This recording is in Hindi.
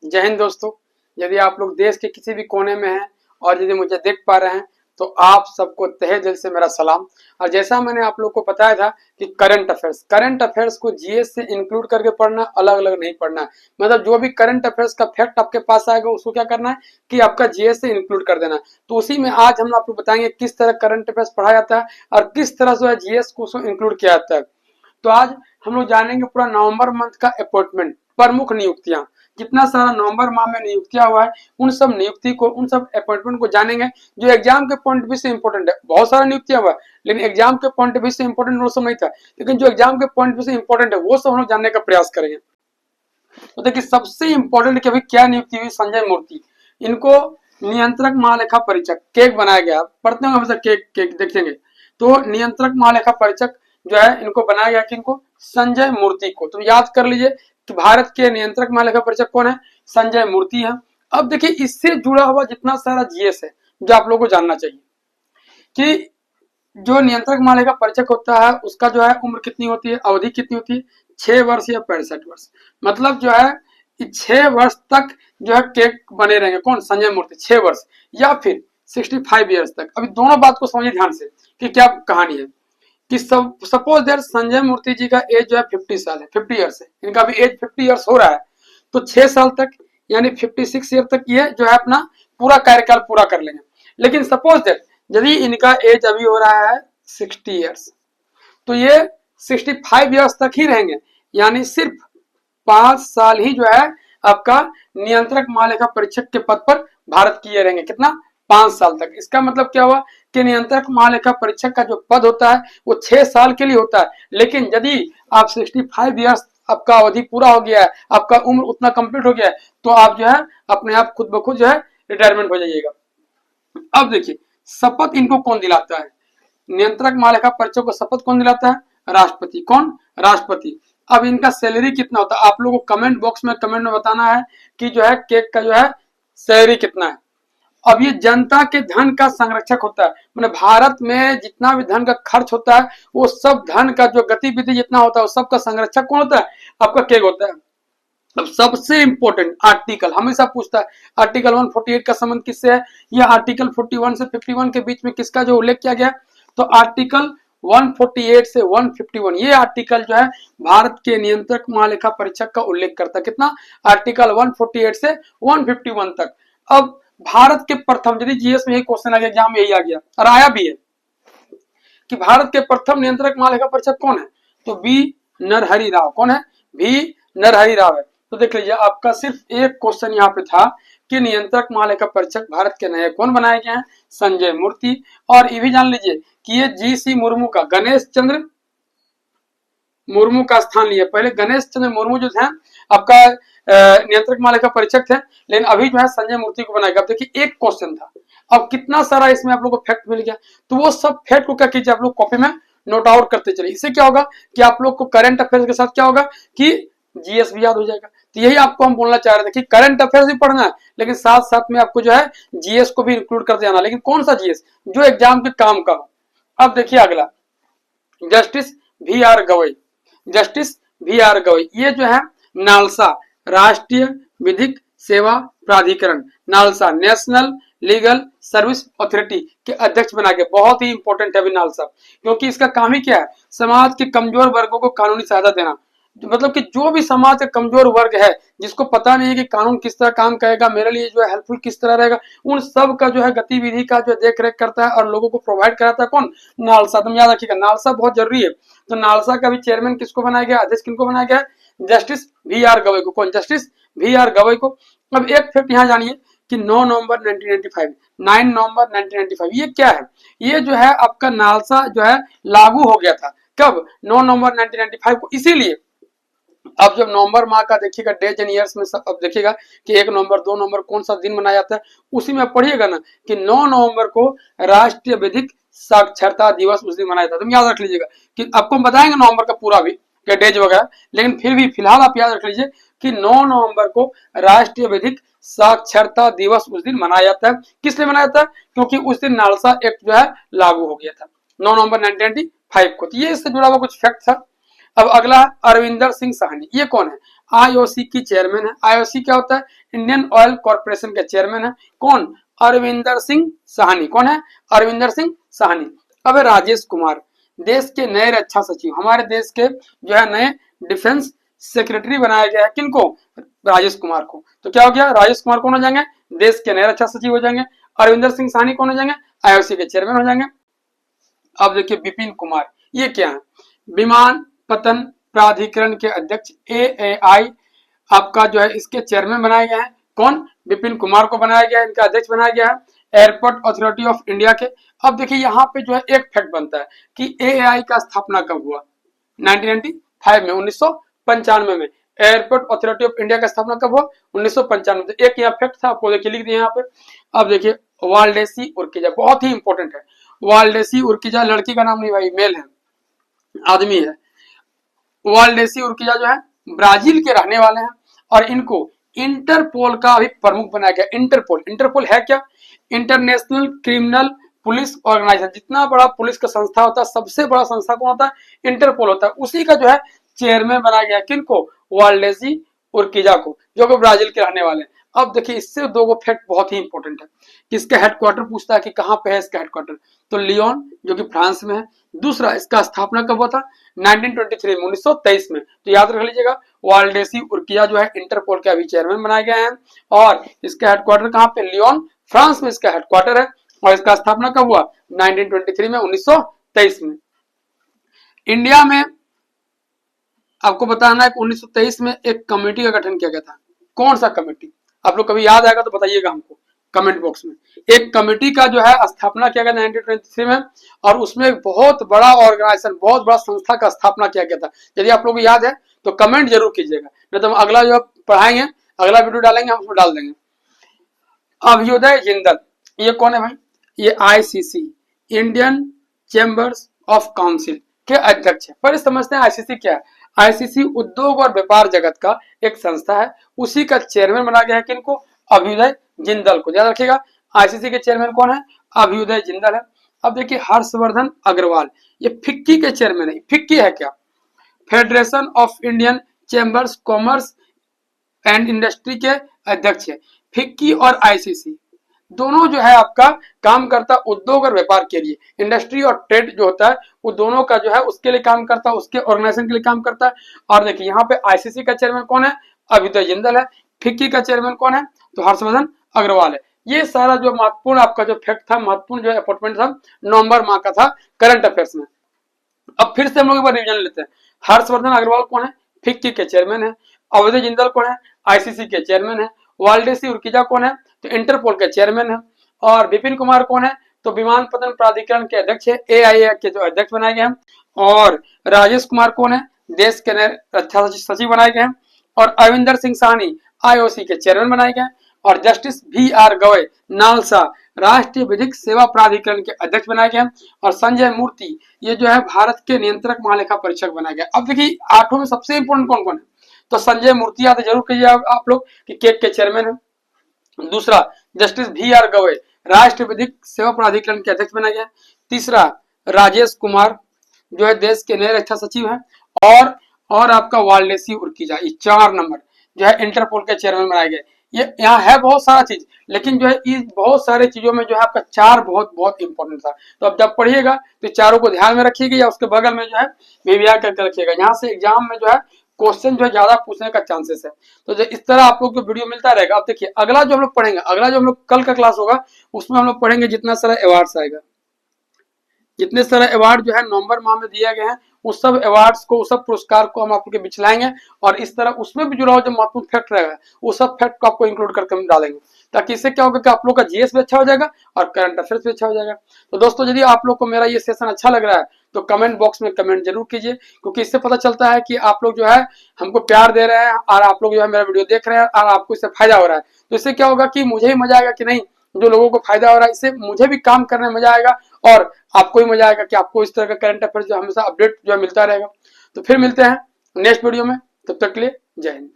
जय हिंद दोस्तों। यदि आप लोग देश के किसी भी कोने में हैं और यदि मुझे देख पा रहे हैं तो आप सबको तहे दिल से मेरा सलाम। और जैसा मैंने आप लोग को बताया था कि करंट अफेयर्स को जीएस से इंक्लूड करके पढ़ना, अलग अलग नहीं पढ़ना है। मतलब जो भी करंट अफेयर्स का फैक्ट आपके पास आएगा उसको क्या करना है कि आपका जीएस से इंक्लूड कर देना है। तो उसी में आज हम आप लोग बताएंगे किस तरह करंट अफेयर्स पढ़ा जाता है और किस तरह जो है जीएस को उसमें इंक्लूड किया जाता है। तो आज हम लोग जानेंगे पूरा नवंबर मंथ का अपॉइंटमेंट, प्रमुख नियुक्तियां, जितना सारा नवंबर माह में नियुक्तियां हुआ है उन सब नियुक्ति को, उन सब अपॉइंटमेंट को जानेंगे जो एग्जाम के पॉइंट ऑफ व्यू से इंपॉर्टेंट है। बहुत सारा नियुक्तियां हुआ है लेकिन एग्जाम के पॉइंट ऑफ व्यू से इंपॉर्टेंट वो सब नहीं था, लेकिन जो एग्जाम के पॉइंट ऑफ व्यू से इंपॉर्टेंट है वो सब हम लोग जानने का प्रयास करेंगे। तो देखिए सबसे इंपॉर्टेंट कि अभी क्या नियुक्ति हुई, संजय मूर्ति, इनको नियंत्रक महालेखा परीक्षक केक बनाया गया। पढ़ते होंगे हमेशा केक केक देखेंगे। तो नियंत्रक महालेखा परीक्षक जो है इनको बनाया गया कि इनको संजय मूर्ति को, तो याद कर लीजिए कि भारत के नियंत्रक महालेखा परीक्षक कौन है, संजय मूर्ति है। अब देखिए इससे जुड़ा हुआ जितना सारा जीएस है जो आप लोगों को जानना चाहिए कि जो नियंत्रक महालेखा परीक्षक होता है उसका जो है उम्र कितनी होती है, अवधि कितनी होती है, 6 वर्ष या 65 वर्ष। मतलब जो है 6 वर्ष तक जो है केक बने रहेंगे। कौन, संजय मूर्ति 6 वर्ष या फिर 65 ईयर्स तक। अभी दोनों बात को समझिए ध्यान से कि क्या कहानी है कि सपोज देयर संजय मूर्ति जी का एज जो है 50 साल है, 50 ईयर्स है, इनका अभी एज 50 ईयर्स हो रहा है। तो 6 साल तक यानी 56 ईयर तक ये जो है अपना पूरा कार्यकाल पूरा कर लेंगे। लेकिन सपोज दैट यदि इनका एज अभी हो रहा है 60 ईयर्स, तो ये 65 ईयर्स तक ही रहेंगे, यानी सिर्फ 5 साल ही जो है आपका नियंत्रक महालेखा परीक्षक के पद पर भारत की ये रहेंगे। कितना, 5 साल तक। इसका मतलब क्या हुआ कि नियंत्रक महालेखा परीक्षक का जो पद होता है वो 6 साल के लिए होता है, लेकिन यदि आप 65 ईयर्स आपका अवधि पूरा हो गया है, आपका उम्र उतना कंप्लीट हो गया है, तो आप जो है अपने आप खुद ब खुद जो है रिटायरमेंट हो जाइएगा। अब देखिए शपथ इनको कौन दिलाता है, नियंत्रक महालेखा परीक्षक को शपथ कौन दिलाता है, राष्ट्रपति। कौन, राष्ट्रपति। अब इनका सैलरी कितना होता है, आप लोगों को कमेंट बॉक्स में कमेंट में बताना है कि जो है केक का जो है सैलरी कितना है। अब ये जनता के धन का संरक्षक होता है, मतलब भारत में जितना भी धन का खर्च होता है वो सब धन का जो गतिविधि जितना होता है वो सब का संरक्षक कौन होता है, आपका केक होता है। अब सबसे इंपॉर्टेंट आर्टिकल हमेशा पूछता है, आर्टिकल 148 का संबंध किससे है, यह आर्टिकल 41 से 51 के बीच में किसका जो उल्लेख किया गया, तो आर्टिकल 148 से 151 ये आर्टिकल जो है भारत के नियंत्रक महालेखा परीक्षक का उल्लेख करता है। कितना, आर्टिकल 148 से 151 तक। अब भारत के प्रथम, यदि जीएस में यही क्वेश्चन आ गया, एग्जाम में यही आ गया और आया भी है कि भारत के प्रथम नियंत्रक महालेखा परीक्षक कौन है, तो बी नरहरि राव। कौन है, भी नरहरि राव है। तो देख लीजिए आपका सिर्फ एक क्वेश्चन यहाँ पे था कि नियंत्रक महालेखा परीक्षक भारत के नए कौन बनाए गए हैं, संजय मूर्ति। और ये भी जान लीजिए कि ये जीसी मुर्मू का, गणेश चंद्र मुर्मू का स्थान लिया। पहले गणेश चंद्र मुर्मू जो थे आपका नियंत्रक महालेखा परीक्षक थे, लेकिन अभी जो है संजय मूर्ति को बनाएगा। अब देखिए एक क्वेश्चन था, अब कितना सारा इसमें आप लोग को फैक्ट मिल गया, तो वो सब फैक्ट को क्या कीजिए आप लोग कॉपी में नोट आउट करते चलिए। इससे क्या होगा कि आप लोग को करंट अफेयर्स के साथ क्या होगा कि जीएस भी याद हो जाएगा। तो यही आपको हम बोलना चाह रहे थे कि करंट अफेयर्स भी पढ़ना है लेकिन साथ साथ में आपको जो है जीएस को भी इंक्लूड करते जाना, लेकिन कौन सा जीएस, जो एग्जाम के काम का हो। अब देखिए अगला, justice V R Gavai, justice V R Gavai ये जो है नालसा राष्ट्रीय विधिक सेवा प्राधिकरण, NALSA national legal service authority के अध्यक्ष बना के, बहुत ही इंपॉर्टेंट है अभी नालसा, क्योंकि इसका काम ही क्या है, समाज के कमजोर वर्गों को कानूनी सहायता देना। मतलब कि जो भी समाज का कमजोर वर्ग है जिसको पता नहीं है कि कानून किस तरह काम करेगा, मेरे लिए जो है हेल्पफुल किस तरह रहेगा, उन सब का जो है गतिविधि का जो देख रेख करता है और लोगों को प्रोवाइड कराता है कौन, नालसा। तुम याद रखिएगा नालसा बहुत जरूरी है। तो नालसा का भी चेयरमैन किसको बनाया गया, अध्यक्ष किनको बनाया गया, जस्टिस वी आर गवई को। कौन, जस्टिस वी आर गवई को। अब एक फैक्ट यहाँ जानिए कि 9 नवंबर 1995, 9 नवंबर 1995 ये क्या है, ये जो है आपका नालसा जो है लागू हो गया था। कब, 9 नवंबर 1995 को। इसीलिए अब जब नवंबर माह का देखिएगा डेज एंड ईयर्स में सब, अब देखिएगा कि 1 नवंबर 2 नवंबर कौन सा दिन मनाया जाता है, उसी में पढ़िएगा ना कि 9 नवंबर को राष्ट्रीय विधिक साक्षरता दिवस उस दिन मनाया जाता है। तुम याद रख लीजिएगा कि आपको हम बताएंगे नवंबर का पूरा भी क्या डेज वगैरह, लेकिन फिर भी फिलहाल आप याद रख लीजिए कि 9 नवंबर को राष्ट्रीय विधिक साक्षरता दिवस उस दिन मनाया जाता है। किस लिए मनाया जाता है, क्योंकि उस दिन नालसा एक्ट जो है लागू हो गया था 9 नवंबर 1995 को। तो ये इससे जुड़ा हुआ कुछ फैक्ट था। अब अगला अरविंदर सिंह साहनी, ये कौन है, आईओसी की चेयरमैन है। आईओसी क्या होता है? इंडियन ऑयल कॉर्पोरेशन के चेयरमैन है। कौन? अरविंदर सिंह साहनी। कौन है? अरविंदर सिंह साहनी। अब राजेश कुमार, देश के नए रक्षा सचिव, हमारे देश के जो है नए डिफेंस सेक्रेटरी बनाया गया है। किनको? राजेश कुमार को। तो क्या हो गया? राजेश कुमार कौन हो जाएंगे? देश के नए रक्षा सचिव हो जाएंगे। अरविंदर सिंह साहनी कौन हो जाएंगे? आईओसी के चेयरमैन हो जाएंगे। अब देखिए बिपिन कुमार, ये क्या है? विमान पतन प्राधिकरण के अध्यक्ष, एएआई आपका जो है इसके चेयरमैन बनाए गए हैं। कौन? विपिन कुमार को बनाया गया है, इनका अध्यक्ष बनाया गया है। एयरपोर्ट अथॉरिटी ऑफ इंडिया के। अब देखिए यहाँ पे जो है एक फैक्ट बनता है कि एएआई का स्थापना कब हुआ? 1995 में, 1995 में। एयरपोर्ट अथॉरिटी ऑफ इंडिया का स्थापना कब हुआ? 1995। तो एक यहाँ फैक्ट था, आपको देखिए लिख दिया यहाँ पे। अब देखिए वाल्डेसी उर्किजा, बहुत ही इंपॉर्टेंट है। वाल्डेसी उर्किजा लड़की का नाम नहीं भाई, मेल है, आदमी है। वाल्डेसी उर्किजा जो है ब्राजील के रहने वाले हैं और इनको इंटरपोल का भी प्रमुख बनाया गया। इंटरपोल, इंटरपोल है क्या? International criminal police organisation. जितना बड़ा पुलिस का संस्था होता है, सबसे बड़ा संस्था कौन होता है? इंटरपोल होता है। उसी का जो है चेयरमैन बनाया गया। किनको? वाल्डेसी उर्किजा को, जो कि ब्राजील के रहने वाले हैं। अब देखिए इससे दो फैक्ट बहुत ही इंपॉर्टेंट है। किसका हेडक्वार्टर पूछता है कि कहां पे है इसका हेडक्वार्टर, तो लियोन जो कि फ्रांस में है। दूसरा, इसका स्थापना कब हुआ था? 1923 में, 1923 में। तो याद रख लीजिएगा, वाल्डेसी उर्किया जो है इंटरपोल के अभी चेयरमैन बनाए गए हैं और इसका हेडक्वार्टर कहां पे? लियोन, फ्रांस में इसका हेडक्वार्टर है। और इसका स्थापना कब हुआ? 1923 में, 1923 में। इंडिया में आपको बताना है कि 1923 में एक कमेटी का गठन किया गया था। कौन सा कमेटी? आप लोग कभी याद आएगा तो बताइएगा हमको कमेंट बॉक्स में। एक कमेटी का जो है स्थापना किया गया 1923 में और उसमें एक बहुत बड़ा ऑर्गेनाइजेशन, बहुत बड़ा संस्था का स्थापना किया गया था। यदि आप लोग को याद है तो कमेंट जरूर कीजिएगा, नहीं तो हम अगला जो पढ़ाएंगे, अगला वीडियो डालेंगे, हम उसमें डाल देंगे। अभ्युदय जिंदल, ये कौन है भाई? ये ICC, Indian chambers of council के अध्यक्ष है। पर समझते हैं आईसीसी क्या है। आईसीसी उद्योग और व्यापार जगत का एक संस्था है, उसी का चेयरमैन बना गया है। किनको? अभ्युदय जिंदल को। याद रखिएगा, आईसीसी के चेयरमैन कौन है? अभ्युदय जिंदल है। अब देखिए हर्षवर्धन अग्रवाल, ये फिक्की के चेयरमैन है। फिक्की है क्या? Federation of Indian chambers commerce and industry के अध्यक्ष है। फिक्की और आईसीसी दोनों जो है आपका काम करता है उद्योग और व्यापार के लिए। इंडस्ट्री और ट्रेड जो होता है वो दोनों का जो है उसके लिए काम करता है, उसके ऑर्गेनाइजेशन के लिए काम करता है। और देखिए यहाँ पे आईसीसी का चेयरमैन कौन है? अभ्युदय जिंदल है। फिक्की का चेयरमैन कौन है? तो हर्षवर्धन अग्रवाल है। ये सारा जो महत्वपूर्ण आपका जो फैक्ट था, महत्वपूर्ण जो अपॉइंटमेंट था, नवंबर माह का था करंट अफेयर्स में। अब फिर से हम लोग एक बार रिविजन लेते हैं। हर्षवर्धन अग्रवाल कौन है? फिक्की के चेयरमैन है। अभ्युदय जिंदल कौन है? आईसीसी के चेयरमैन है। वाल्डेसी उर्किजा कौन है? तो इंटरपोल के चेयरमैन है। और विपिन कुमार कौन है? तो विमानपत्तन प्राधिकरण के अध्यक्ष है, एआईए के जो अध्यक्ष बनाए गए हैं। और राजेश कुमार कौन है? देश के नए रक्षा सचिव बनाए गए हैं। और अरविंदर सिंह साहनी आईओसी के चेयरमैन बनाए गए। और जस्टिस VR गवई नालसा राष्ट्रीय विधिक सेवा प्राधिकरण के अध्यक्ष बनाए गए। और संजय मूर्ति ये जो है भारत के नियंत्रक महालेखा परीक्षक बनाए गए। अब देखिए आठों में सबसे इंपोर्टेंट कौन कौन है? तो संजय मूर्ति याद जरूर कीजिए आप लोग कि केक के चेयरमैन है। दूसरा, जस्टिस VR गवई राष्ट्रीय विधिक सेवा प्राधिकरण के अध्यक्ष बनाए गए। तीसरा, राजेश कुमार जो है देश के नए रक्षा सचिव है। और आपका वाल्डेसी उर्किजा, ये 4 नंबर जो है इंटरपोल के चेयरमैन बनाए गए। ये यहाँ है बहुत सारा चीज, लेकिन जो है इस बहुत सारे चीजों में जो है आपका 4 बहुत इंपॉर्टेंट था। तो अब जब पढ़िएगा तो चारों को ध्यान में रखिएगा या उसके बगल में जो है VVR करके रखिएगा। यहाँ से एग्जाम में जो है क्वेश्चन जो है ज्यादा पूछने का चांसेस है। तो जो इस तरह आप लोग को वीडियो मिलता रहेगा। अब देखिए अगला जो हम लोग पढ़ेंगे, अगला जो हम लोग कल का क्लास होगा उसमें हम लोग पढ़ेंगे जितना सारा अवार्ड्स आएगा, जितने सारे अवार्ड जो है नवंबर माह में दिए गए हैं, उस सब अवार्ड्स को, उस सब पुरस्कार को हम आपको बिछलाएंगे। और इस तरह उसमें भी जुड़ा हुआ जो महत्वपूर्ण फैक्ट रहेगा वो सब फैक्ट को आपको इंक्लूड करके हम डालेंगे, ताकि इससे क्या होगा कि आप लोग का जीएस भी अच्छा हो जाएगा और करंट अफेयर्स भी अच्छा हो जाएगा। तो दोस्तों यदि आप लोग को मेरा ये सेशन अच्छा लग रहा है तो कमेंट बॉक्स में कमेंट जरूर कीजिए, क्योंकि इससे पता चलता है कि आप लोग जो है हमको प्यार दे रहे हैं और आप लोग जो है मेरा वीडियो देख रहे हैं और आपको इससे फायदा हो रहा है। तो इससे क्या होगा कि मुझे ही मजा आएगा कि नहीं, जो लोगों को फायदा हो रहा है इससे मुझे भी काम करने में मजा आएगा और आपको भी मजा आएगा कि आपको इस तरह का करंट अफेयर्स जो हमेशा अपडेट जो है मिलता रहेगा। तो फिर मिलते हैं नेक्स्ट वीडियो में, तब तक के लिए जय हिंद।